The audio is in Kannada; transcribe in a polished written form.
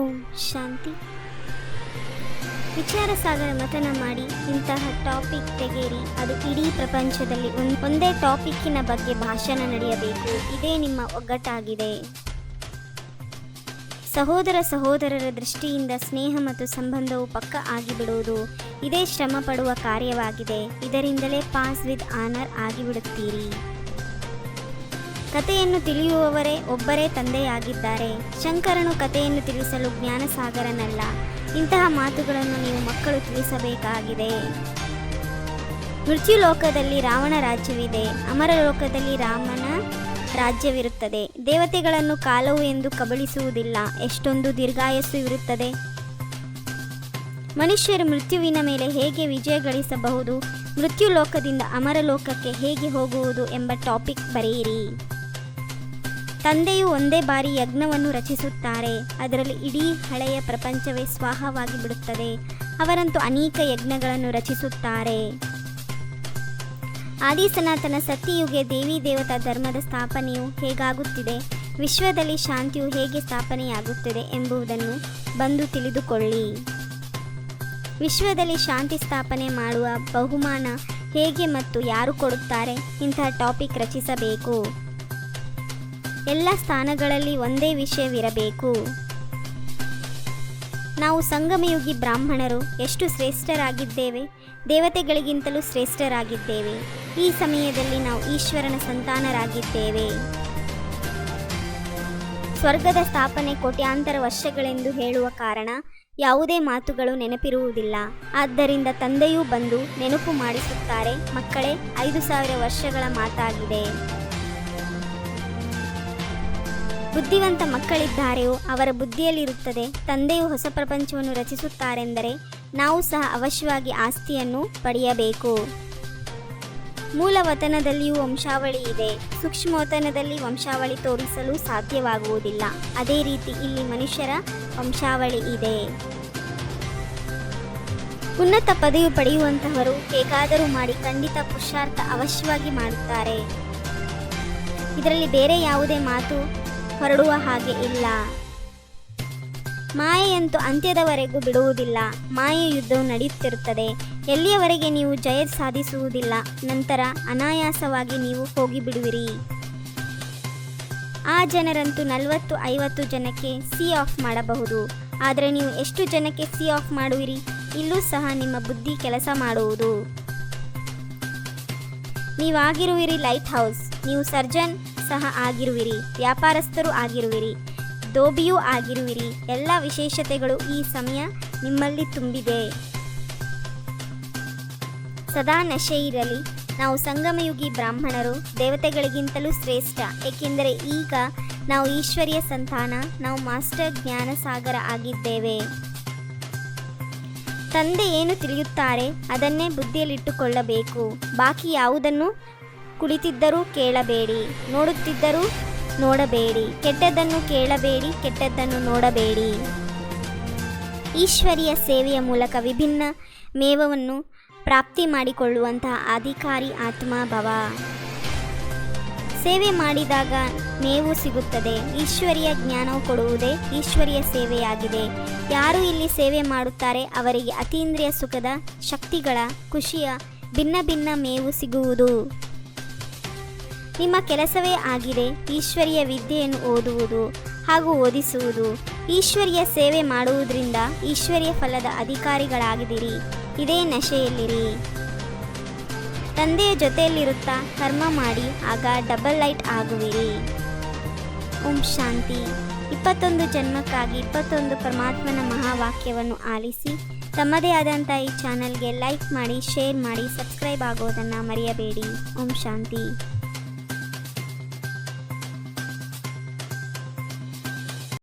ಓಂ ಶಾಂತಿ. ವಿಚಾರ ಸಾಗರ ಮಥನ ಮಾಡಿ ಇಂತಹ ಟಾಪಿಕ್ ತೆಗೆಯಿರಿ. ಅದು ಇಡೀ ಪ್ರಪಂಚದಲ್ಲಿ ಒಂದೇ ಟಾಪಿಕ್ಕಿನ ಬಗ್ಗೆ ಭಾಷಣ ನಡೆಯಬೇಕು. ಇದೇ ನಿಮ್ಮ ಒಗ್ಗಟ್ಟಾಗಿದೆ. ಸಹೋದರರ ದೃಷ್ಟಿಯಿಂದ ಸ್ನೇಹ ಮತ್ತು ಸಂಬಂಧವು ಪಕ್ಕ ಆಗಿಬಿಡುವುದು ಇದೇ ಶ್ರಮ ಪಡುವ ಕಾರ್ಯವಾಗಿದೆ. ಇದರಿಂದಲೇ ಪಾಸ್ ವಿತ್ ಆನರ್ ಆಗಿಬಿಡುತ್ತೀರಿ. ಕಥೆಯನ್ನು ತಿಳಿಯುವವರೇ ಒಬ್ಬರೇ ತಂದೆಯಾಗಿದ್ದಾರೆ. ಶಂಕರನು ಕಥೆಯನ್ನು ತಿಳಿಸಲು ಜ್ಞಾನಸಾಗರನಲ್ಲ. ಇಂತಹ ಮಾತುಗಳನ್ನು ನೀವು ಮಕ್ಕಳು ತಿಳಿಸಬೇಕಾಗಿದೆ. ಮೃತ್ಯುಲೋಕದಲ್ಲಿ ರಾವಣ ರಾಜ್ಯವಿದೆ, ಅಮರಲೋಕದಲ್ಲಿ ರಾಮನ ರಾಜ್ಯವಿರುತ್ತದೆ. ದೇವತೆಗಳನ್ನು ಕಾಲವು ಎಂದು ಕಬಳಿಸುವುದಿಲ್ಲ. ಎಷ್ಟೊಂದು ದೀರ್ಘಾಯಸ್ಸು ಇರುತ್ತದೆ. ಮನುಷ್ಯರು ಮೃತ್ಯುವಿನ ಮೇಲೆ ಹೇಗೆ ವಿಜಯ ಗಳಿಸಬಹುದು, ಮೃತ್ಯುಲೋಕದಿಂದ ಅಮರಲೋಕಕ್ಕೆ ಹೇಗೆ ಹೋಗುವುದು ಎಂಬ ಟಾಪಿಕ್ ಬರೆಯಿರಿ. ತಂದೆಯು ಒಂದೇ ಬಾರಿ ಯಜ್ಞವನ್ನು ರಚಿಸುತ್ತಾರೆ. ಅದರಲ್ಲಿ ಇಡೀ ಹಳೆಯ ಪ್ರಪಂಚವೇ ಸ್ವಾಹವಾಗಿ ಬಿಡುತ್ತದೆ. ಅವರಂತೂ ಅನೇಕ ಯಜ್ಞಗಳನ್ನು ರಚಿಸುತ್ತಾರೆ. ಆದಿ ಸನಾತನ ಸತ್ಯಯುಗೆ ದೇವಿ ದೇವತಾ ಧರ್ಮದ ಸ್ಥಾಪನೆಯು ಹೇಗಾಗುತ್ತಿದೆ, ವಿಶ್ವದಲ್ಲಿ ಶಾಂತಿಯು ಹೇಗೆ ಸ್ಥಾಪನೆಯಾಗುತ್ತಿದೆ ಎಂಬುದನ್ನು ಬಂದು ತಿಳಿದುಕೊಳ್ಳಿ. ವಿಶ್ವದಲ್ಲಿ ಶಾಂತಿ ಸ್ಥಾಪನೆ ಮಾಡುವ ಬಹುಮಾನ ಹೇಗೆ ಮತ್ತು ಯಾರು ಕೊಡುತ್ತಾರೆ, ಇಂತಹ ಟಾಪಿಕ್ ರಚಿಸಬೇಕು. ಎಲ್ಲ ಸ್ಥಾನಗಳಲ್ಲಿ ಒಂದೇ ವಿಷಯವಿರಬೇಕು. ನಾವು ಸಂಗಮಯುಗಿ ಬ್ರಾಹ್ಮಣರು ಎಷ್ಟು ಶ್ರೇಷ್ಠರಾಗಿದ್ದೇವೆ, ದೇವತೆಗಳಿಗಿಂತಲೂ ಶ್ರೇಷ್ಠರಾಗಿದ್ದೇವೆ. ಈ ಸಮಯದಲ್ಲಿ ನಾವು ಈಶ್ವರನ ಸಂತಾನರಾಗಿದ್ದೇವೆ. ಸ್ವರ್ಗದ ಸ್ಥಾಪನೆ ಕೋಟ್ಯಾಂತರ ವರ್ಷಗಳೆಂದು ಹೇಳುವ ಕಾರಣ ಯಾವುದೇ ಮಾತುಗಳು ನೆನಪಿರುವುದಿಲ್ಲ. ಆದ್ದರಿಂದ ತಂದೆಯೂ ಬಂದು ನೆನಪು ಮಾಡಿಸುತ್ತಾರೆ, ಮಕ್ಕಳೇ 5000 ವರ್ಷಗಳ ಮಾತಾಗಿದೆ. ಬುದ್ಧಿವಂತ ಮಕ್ಕಳಿದ್ದಾರೆಯೋ ಅವರ ಬುದ್ಧಿಯಲ್ಲಿರುತ್ತದೆ. ತಂದೆಯು ಹೊಸ ಪ್ರಪಂಚವನ್ನು ರಚಿಸುತ್ತಾರೆಂದರೆ ನಾವು ಸಹ ಅವಶ್ಯವಾಗಿ ಆಸ್ತಿಯನ್ನು ಪಡೆಯಬೇಕು. ಮೂಲವತನದಲ್ಲಿಯೂ ವಂಶಾವಳಿ ಇದೆ. ಸೂಕ್ಷ್ಮವತನದಲ್ಲಿ ವಂಶಾವಳಿ ತೋರಿಸಲು ಸಾಧ್ಯವಾಗುವುದಿಲ್ಲ. ಅದೇ ರೀತಿ ಇಲ್ಲಿ ಮನುಷ್ಯರ ವಂಶಾವಳಿ ಇದೆ. ಉನ್ನತ ಪದವಿ ಪಡೆಯುವಂತಹವರು ಹೇಗಾದರೂ ಮಾಡಿ ಖಂಡಿತ ಪುರುಷಾರ್ಥ ಅವಶ್ಯವಾಗಿ ಮಾಡುತ್ತಾರೆ. ಇದರಲ್ಲಿ ಬೇರೆ ಯಾವುದೇ ಮಾತು ಹೊರಡುವ ಹಾಗೆ ಇಲ್ಲ. ಮಾಯೆಯಂತೂ ಅಂತ್ಯದವರೆಗೂ ಬಿಡುವುದಿಲ್ಲ. ಮಾಯೆ ಯುದ್ಧವು ನಡೆಯುತ್ತಿರುತ್ತದೆ. ಎಲ್ಲಿಯವರೆಗೆ ನೀವು ಜಯ ಸಾಧಿಸುವುದಿಲ್ಲ, ನಂತರ ಅನಾಯಾಸವಾಗಿ ನೀವು ಹೋಗಿಬಿಡುವಿರಿ. ಆ ಜನರಂತೂ 40-50 ಜನಕ್ಕೆ ಸಿ ಆಫ್ ಮಾಡಬಹುದು. ಆದರೆ ನೀವು ಎಷ್ಟು ಜನಕ್ಕೆ ಸಿ ಆಫ್ ಮಾಡುವಿರಿ? ಇಲ್ಲೂ ಸಹ ನಿಮ್ಮ ಬುದ್ಧಿ ಕೆಲಸ ಮಾಡುವುದು. ನೀವಾಗಿರುವಿರಿ ಲೈಟ್ ಹೌಸ್. ನೀವು ಸರ್ಜನ್ ಸಹ ಆಗಿರುವಿರಿ, ವ್ಯಾಪಾರಸ್ಥರು ಆಗಿರುವಿರಿ, ದೋಬಿಯೂ ಆಗಿರುವಿರಿ. ಎಲ್ಲ ವಿಶೇಷತೆಗಳು ಈ ಸಮಯ ನಿಮ್ಮಲ್ಲಿ ತುಂಬಿದೆ. ಸದಾ ನಶೆ ಇರಲಿ. ನಾವು ಸಂಗಮಯುಗಿ ಬ್ರಾಹ್ಮಣರು ದೇವತೆಗಳಿಗಿಂತಲೂ ಶ್ರೇಷ್ಠ. ಏಕೆಂದರೆ ಈಗ ನಾವು ಈಶ್ವರಿಯ ಸಂತಾನ. ನಾವು ಮಾಸ್ಟರ್ ಜ್ಞಾನಸಾಗರ ಆಗಿದ್ದೇವೆ. ತಂದೆ ಏನು ತಿಳಿಯುತ್ತಾರೆ ಅದನ್ನೇ ಬುದ್ಧಿಯಲ್ಲಿಟ್ಟುಕೊಳ್ಳಬೇಕು. ಬಾಕಿ ಯಾವುದನ್ನು ಕುಳಿತಿದ್ದರೂ ಕೇಳಬೇಡಿ, ನೋಡುತ್ತಿದ್ದರೂ ನೋಡಬೇಡಿ. ಕೆಟ್ಟದ್ದನ್ನು ಕೇಳಬೇಡಿ, ಕೆಟ್ಟದ್ದನ್ನು ನೋಡಬೇಡಿ. ಈಶ್ವರಿಯ ಸೇವೆಯ ಮೂಲಕ ವಿಭಿನ್ನ ಮೇವವನ್ನು ಪ್ರಾಪ್ತಿ ಮಾಡಿಕೊಳ್ಳುವಂತಹ ಅಧಿಕಾರಿ ಆತ್ಮಭವ. ಸೇವೆ ಮಾಡಿದಾಗ ಮೇವು ಸಿಗುತ್ತದೆ. ಈಶ್ವರಿಯ ಜ್ಞಾನವು ಕೊಡುವುದೇ ಈಶ್ವರಿಯ ಸೇವೆಯಾಗಿದೆ. ಯಾರು ಇಲ್ಲಿ ಸೇವೆ ಮಾಡುತ್ತಾರೆ ಅವರಿಗೆ ಅತೀಂದ್ರಿಯ ಸುಖದ ಶಕ್ತಿಗಳ ಖುಷಿಯ ಭಿನ್ನ ಭಿನ್ನ ಮೇವು ಸಿಗುವುದು. ನಿಮ್ಮ ಕೆಲಸವೇ ಆಗಿದೆ ಈಶ್ವರಿಯ ವಿದ್ಯೆಯನ್ನು ಓದುವುದು ಹಾಗೂ ಓದಿಸುವುದು. ಈಶ್ವರಿಯ ಸೇವೆ ಮಾಡುವುದರಿಂದ ಈಶ್ವರಿಯ ಫಲದ ಅಧಿಕಾರಿಗಳಾಗಿದ್ದೀರಿ. ಇದೇ ನಶೆಯಲ್ಲಿರಿ. ತಂದೆಯ ಜೊತೆಯಲ್ಲಿರುತ್ತಾ ಕರ್ಮ ಮಾಡಿ, ಆಗ ಡಬಲ್ ಲೈಟ್ ಆಗುವಿರಿ. ಓಂ ಶಾಂತಿ. 21 ಜನ್ಮಕ್ಕಾಗಿ 21 ಪರಮಾತ್ಮನ ಮಹಾವಾಕ್ಯವನ್ನು ಆಲಿಸಿ ತಮ್ಮದೇ ಆದಂಥ ಈ ಚಾನಲ್ಗೆ ಲೈಕ್ ಮಾಡಿ, ಶೇರ್ ಮಾಡಿ, ಸಬ್ಸ್ಕ್ರೈಬ್ ಆಗೋದನ್ನು ಮರೆಯಬೇಡಿ. ಓಂ ಶಾಂತಿ.